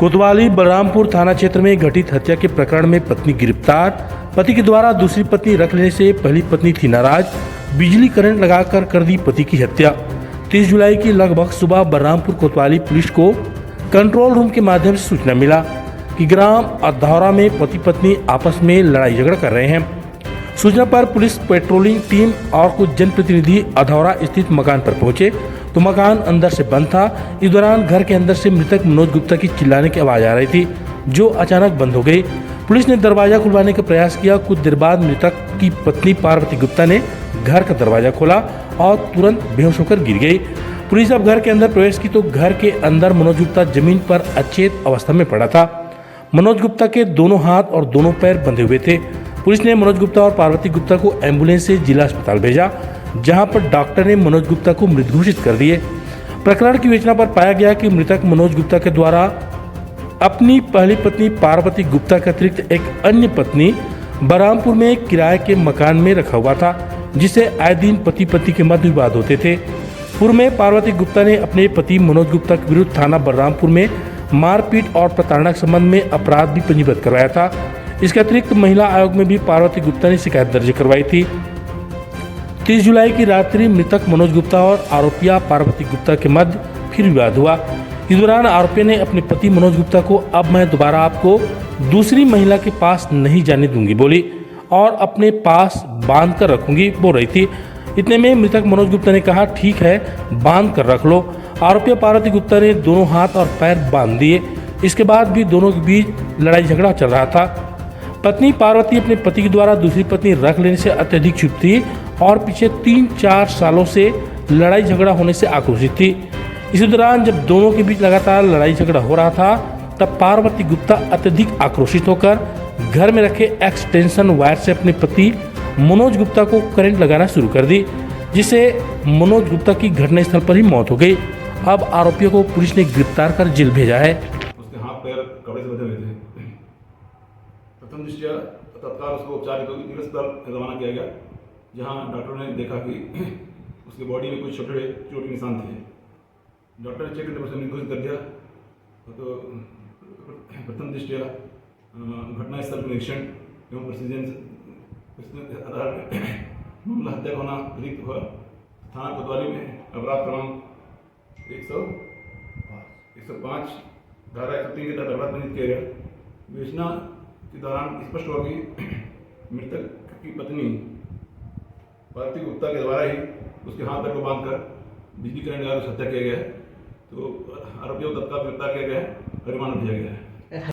कोतवाली बलरामपुर थाना क्षेत्र में घटित हत्या के प्रकरण में पत्नी गिरफ्तार। पति के द्वारा दूसरी पत्नी रख लेने से पहली पत्नी थी नाराज, बिजली करंट लगाकर कर दी पति की हत्या। 30 जुलाई की लगभग सुबह बलरामपुर कोतवाली पुलिस को कंट्रोल रूम के माध्यम से सूचना मिला कि ग्राम अधौरा में पति पत्नी आपस में लड़ाई झगड़ा कर रहे हैं। सूचना पर पुलिस पेट्रोलिंग टीम और कुछ जनप्रतिनिधि अधौरा स्थित मकान पर पहुंचे तो मकान अंदर से बंद था। इस दौरान घर के अंदर से मृतक मनोज गुप्ता की चिल्लाने की आवाज आ रही थी, जो अचानक बंद हो गई। पुलिस ने दरवाजा खुलवाने का प्रयास किया। कुछ देर बाद मृतक की पत्नी पार्वती गुप्ता ने घर का दरवाजा खोला और तुरंत बेहोश होकर गिर गई। पुलिस जब घर के अंदर प्रवेश की तो घर के अंदर मनोज गुप्ता जमीन पर अचेत अवस्था में पड़ा था। मनोज गुप्ता के दोनों हाथ और दोनों पैर बंधे हुए थे। पुलिस ने मनोज गुप्ता और पार्वती गुप्ता को एम्बुलेंस से जिला अस्पताल भेजा, जहां पर डॉक्टर ने मनोज गुप्ता को मृत घोषित कर दिए। प्रकरण की विवेचना पर पाया गया कि मृतक मनोज गुप्ता के द्वारा अपनी पहली पत्नी पार्वती गुप्ता के अतिरिक्त एक अन्य पत्नी बलरामपुर में किराए के मकान में रखा हुआ था, जिसे आए दिन पति पत्नी के मध्य विवाद होते थे। पूर्व में पार्वती गुप्ता ने अपने पति मनोज गुप्ता के विरुद्ध थाना बलरामपुर में मारपीट और प्रताड़ना के संबंध में अपराध भी पंजीबद्ध करवाया था। इसके अतिरिक्त महिला आयोग में भी पार्वती गुप्ता ने शिकायत दर्ज करवाई थी। 30 जुलाई की रात्रि मृतक मनोज गुप्ता और आरोपिया पार्वती गुप्ता के मध्य फिर विवाद हुआ। इस दौरान आरोपी ने अपने पति मनोज गुप्ता को अब मैं दोबारा आपको दूसरी महिला के पास नहीं जाने दूंगी बोली और अपने पास बांध कर रखूंगी बोल रही थी। इतने में मृतक मनोज गुप्ता ने कहा, ठीक है, बांध कर रख लो। आरोपी पार्वती गुप्ता ने दोनों हाथ और पैर बांध दिए। इसके बाद भी दोनों के बीच लड़ाई झगड़ा चल रहा था। पत्नी पार्वती अपने पति के द्वारा दूसरी पत्नी रख लेने से अत्यधिक क्षुब्ध थी और पीछे 3-4 सालों से लड़ाई झगड़ा होने से आक्रोशित थी। इसी दौरान जब दोनों के बीच लगातार लड़ाई झगड़ा हो रहा था, तब पार्वती गुप्ता अत्यधिक आक्रोशित होकर घर में रखे एक्सटेंशन वायर से अपने पति मनोज गुप्ता को करंट लगाना शुरू कर दी, जिससे मनोज गुप्ता की घटनास्थल पर ही मौत हो गई। अब आरोपियों को पुलिस ने गिरफ्तार कर जेल भेजा है। उसके हाथ पैर कपड़े से बंधे हुए थे। प्रथम दृष्टया तत्काल उसको उपचार हेतु अस्पताल रवाना किया गया, जहां डॉक्टरों ने देखा कि उसके बॉडी में कुछ छोटे चोट के निशान थे। डॉक्टर ने चेक करने पर निर्घोषित कर दिया। तो प्रथम दृष्टया घटनास्थल पर निरीक्षण एवं प्रोसीजर आधार पर मामला हत्या का होना प्रतीत हुआ। थाना कोतवाली में अपराध क्रमांक 105 धारा 103 के तहत अपराध पंजीबद्ध किया गया। विवेचना के दौरान स्पष्ट हुआ कि मृतक की पत्नी पार्वती गुप्ता के द्वारा ही उसके हाथ पैर को बांधकर बिजली करंट लगाकर हत्या किया गया है। तो आरोपियों को तत्काल गिरफ्तार किया गया है और रिमांड भेजा गया है।